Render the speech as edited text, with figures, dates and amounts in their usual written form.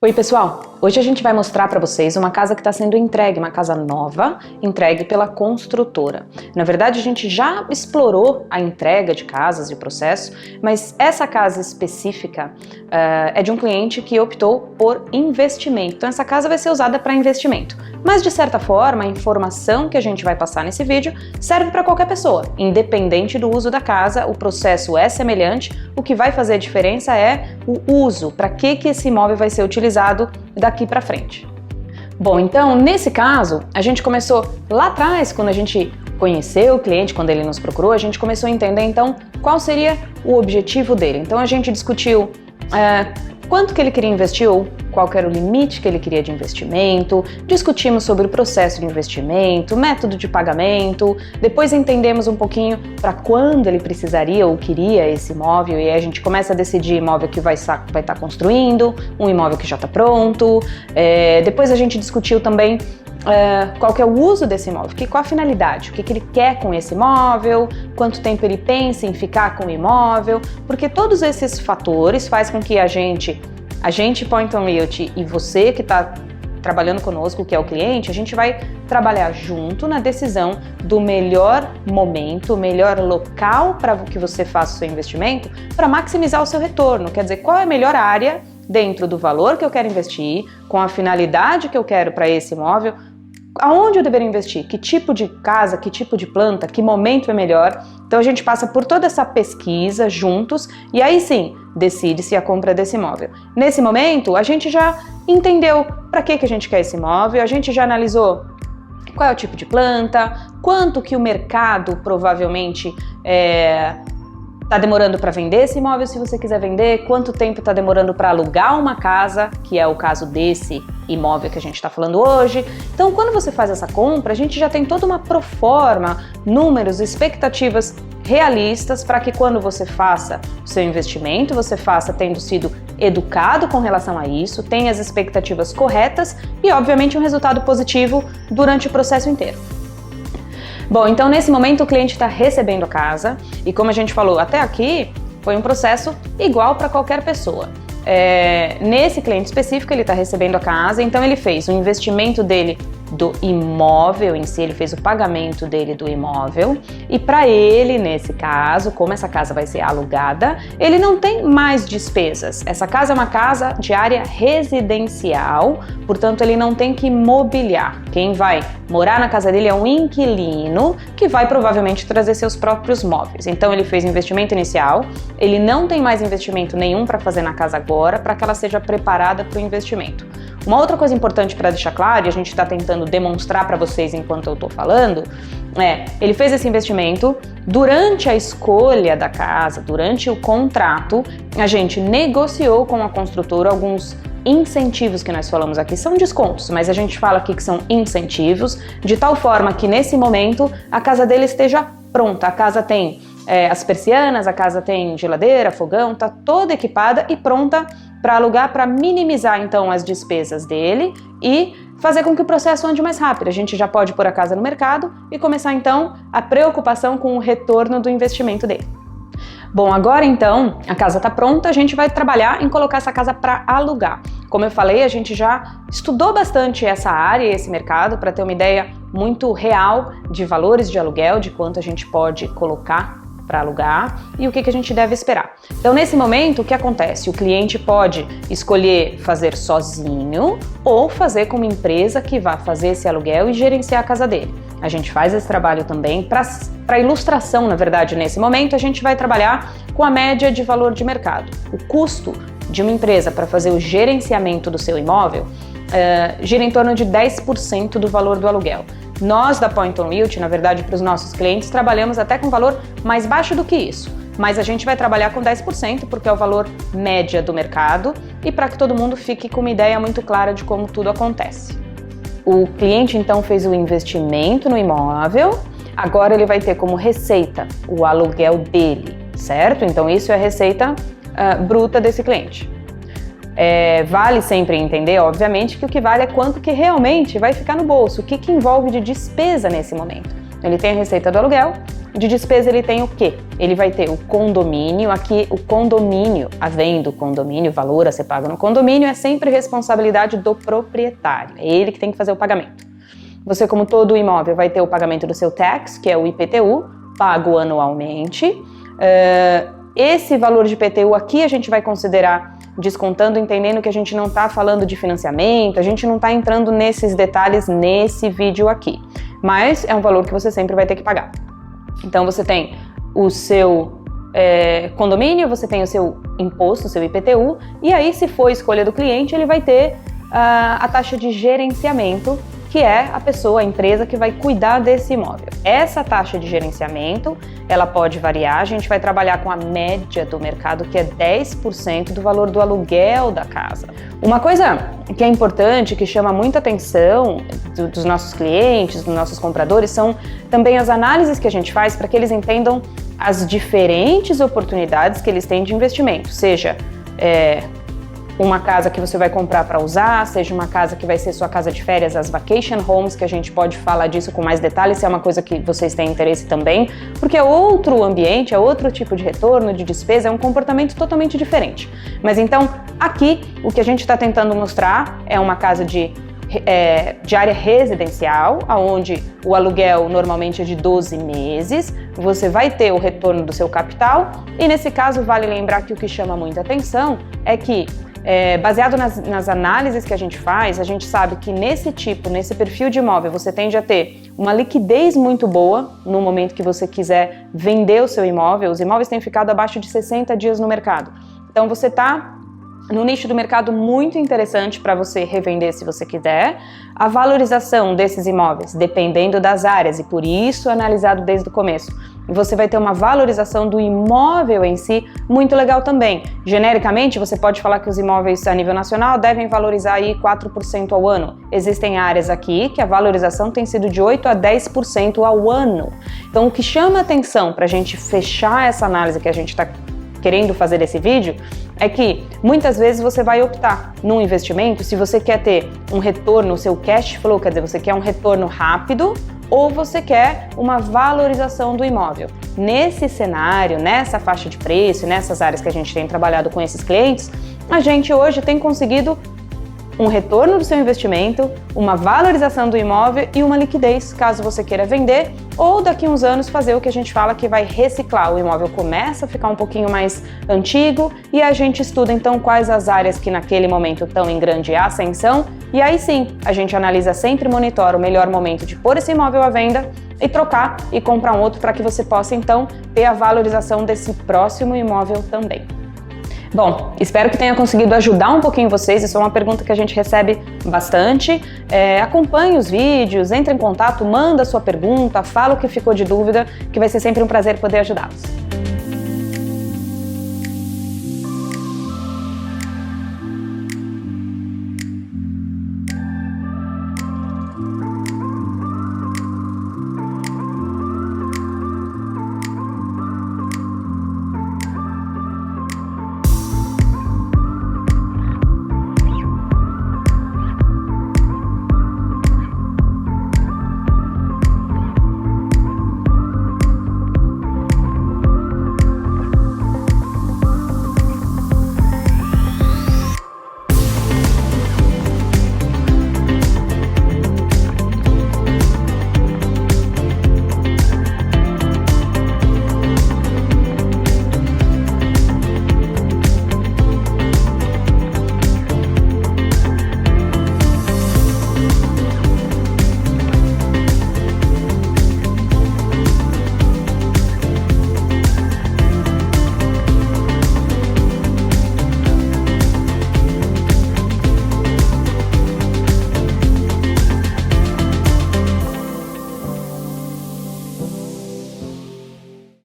Oi pessoal, hoje a gente vai mostrar para vocês uma casa que está sendo entregue, uma casa nova, entregue pela construtora. Na verdade a gente já explorou a entrega de casas e o processo, mas essa casa específica é de um cliente que optou por investimento. Então essa casa vai ser usada para investimento. Mas de certa forma a informação que a gente vai passar nesse vídeo serve para qualquer pessoa, independente do uso da casa, o processo é semelhante, o que vai fazer a diferença é o uso, para que esse imóvel vai ser utilizado daqui para frente. Bom, então nesse caso a gente começou lá atrás, quando a gente conheceu o cliente, quando ele nos procurou, a gente começou a entender então qual seria o objetivo dele. Então a gente discutiu quanto que ele queria investir ou qual era o limite que ele queria de investimento, discutimos sobre o processo de investimento, método de pagamento, depois entendemos um pouquinho para quando ele precisaria ou queria esse imóvel e aí a gente começa a decidir imóvel que vai estar construindo, um imóvel que já está pronto, depois a gente discutiu também qual que é o uso desse imóvel, qual a finalidade, o que ele quer com esse imóvel, quanto tempo ele pensa em ficar com o imóvel, porque todos esses fatores fazem com que a gente Pointon Realty e você que está trabalhando conosco, que é o cliente, a gente vai trabalhar junto na decisão do melhor momento, o melhor local para que você faça o seu investimento para maximizar o seu retorno, quer dizer, qual é a melhor área dentro do valor que eu quero investir, com a finalidade que eu quero para esse imóvel, aonde eu deveria investir, que tipo de casa, que tipo de planta, que momento é melhor. Então a gente passa por toda essa pesquisa juntos e aí sim decide-se a compra desse imóvel. Nesse momento a gente já entendeu para que a gente quer esse imóvel, a gente já analisou qual é o tipo de planta, quanto que o mercado provavelmente está demorando para vender esse imóvel se você quiser vender, quanto tempo está demorando para alugar uma casa, que é o caso desse imóvel que a gente está falando hoje. Então, quando você faz essa compra, a gente já tem toda uma proforma, números, expectativas realistas para que quando você faça o seu investimento, você faça tendo sido educado com relação a isso, tenha as expectativas corretas e, obviamente, um resultado positivo durante o processo inteiro. Bom, então nesse momento o cliente está recebendo a casa e como a gente falou até aqui, foi um processo igual para qualquer pessoa. Nesse cliente específico ele está recebendo a casa, então ele fez o investimento dele do imóvel em si, ele fez o pagamento dele do imóvel e para ele, nesse caso, como essa casa vai ser alugada, ele não tem mais despesas. Essa casa é uma casa de área residencial, portanto ele não tem que mobiliar. Quem vai morar na casa dele é um inquilino que vai provavelmente trazer seus próprios móveis. Então ele fez investimento inicial, ele não tem mais investimento nenhum para fazer na casa agora, para que ela seja preparada para o investimento. Uma outra coisa importante para deixar claro, e a gente está tentando demonstrar para vocês enquanto eu estou falando, ele fez esse investimento, durante a escolha da casa, durante o contrato, a gente negociou com a construtora alguns incentivos que nós falamos aqui, são descontos, mas a gente fala aqui que são incentivos, de tal forma que nesse momento a casa dele esteja pronta, a casa tem as persianas, a casa tem geladeira, fogão, tá toda equipada e pronta para alugar, para minimizar então as despesas dele e fazer com que o processo ande mais rápido. A gente já pode pôr a casa no mercado e começar então a preocupação com o retorno do investimento dele. Bom, agora então a casa está pronta, a gente vai trabalhar em colocar essa casa para alugar. Como eu falei, a gente já estudou bastante essa área e esse mercado para ter uma ideia muito real de valores de aluguel, de quanto a gente pode colocar para alugar e o que a gente deve esperar. Então, nesse momento, o que acontece? O cliente pode escolher fazer sozinho ou fazer com uma empresa que vai fazer esse aluguel e gerenciar a casa dele. A gente faz esse trabalho também para ilustração, na verdade, nesse momento, a gente vai trabalhar com a média de valor de mercado. O custo de uma empresa para fazer o gerenciamento do seu imóvel gira em torno de 10% do valor do aluguel. Nós da Pointon Realty, na verdade, para os nossos clientes, trabalhamos até com valor mais baixo do que isso, mas a gente vai trabalhar com 10% porque é o valor média do mercado e para que todo mundo fique com uma ideia muito clara de como tudo acontece. O cliente então fez o investimento no imóvel, agora ele vai ter como receita o aluguel dele, certo? Então isso é a receita bruta desse cliente. Vale sempre entender, obviamente, que o que vale é quanto que realmente vai ficar no bolso, o que envolve de despesa nesse momento. Ele tem a receita do aluguel, de despesa ele tem o quê? Ele vai ter o condomínio, aqui o condomínio, havendo condomínio, o valor a ser pago no condomínio é sempre responsabilidade do proprietário, é ele que tem que fazer o pagamento. Você, como todo imóvel, vai ter o pagamento do seu tax, que é o IPTU, pago anualmente. Esse valor de IPTU aqui a gente vai considerar descontando, entendendo que a gente não está falando de financiamento, a gente não está entrando nesses detalhes nesse vídeo aqui, mas é um valor que você sempre vai ter que pagar. Então você tem o seu condomínio, você tem o seu imposto, o seu IPTU, e aí se for escolha do cliente, ele vai ter a taxa de gerenciamento, que é a pessoa, a empresa que vai cuidar desse imóvel. Essa taxa de gerenciamento, ela pode variar, a gente vai trabalhar com a média do mercado, que é 10% do valor do aluguel da casa. Uma coisa que é importante, que chama muita atenção dos nossos clientes, dos nossos compradores, são também as análises que a gente faz para que eles entendam as diferentes oportunidades que eles têm de investimento, seja uma casa que você vai comprar para usar, seja uma casa que vai ser sua casa de férias, as vacation homes, que a gente pode falar disso com mais detalhes, se é uma coisa que vocês têm interesse também, porque é outro ambiente, é outro tipo de retorno, de despesa, é um comportamento totalmente diferente. Mas então, aqui, o que a gente está tentando mostrar é uma casa de área residencial, onde o aluguel normalmente é de 12 meses, você vai ter o retorno do seu capital, e nesse caso vale lembrar que o que chama muita atenção é que baseado nas análises que a gente faz, a gente sabe que nesse perfil de imóvel, você tende a ter uma liquidez muito boa no momento que você quiser vender o seu imóvel. Os imóveis têm ficado abaixo de 60 dias no mercado. Então você está no nicho do mercado muito interessante para você revender se você quiser. A valorização desses imóveis, dependendo das áreas, e por isso analisado desde o começo. Você vai ter uma valorização do imóvel em si muito legal também. Genericamente, você pode falar que os imóveis a nível nacional devem valorizar aí 4% ao ano. Existem áreas aqui que a valorização tem sido de 8% a 10% ao ano. Então, o que chama atenção para a gente fechar essa análise que a gente está querendo fazer desse vídeo é que muitas vezes você vai optar num investimento se você quer ter um retorno, o seu cash flow, quer dizer, você quer um retorno rápido ou você quer uma valorização do imóvel. Nesse cenário, nessa faixa de preço, nessas áreas que a gente tem trabalhado com esses clientes, a gente hoje tem conseguido um retorno do seu investimento, uma valorização do imóvel e uma liquidez, caso você queira vender, ou daqui a uns anos fazer o que a gente fala que vai reciclar. O imóvel começa a ficar um pouquinho mais antigo e a gente estuda então quais as áreas que naquele momento estão em grande ascensão, e aí sim, a gente analisa sempre e monitora o melhor momento de pôr esse imóvel à venda e trocar e comprar um outro para que você possa então ter a valorização desse próximo imóvel também. Bom, espero que tenha conseguido ajudar um pouquinho vocês, isso é uma pergunta que a gente recebe bastante. Acompanhe os vídeos, entre em contato, manda a sua pergunta, fala o que ficou de dúvida, que vai ser sempre um prazer poder ajudá-los.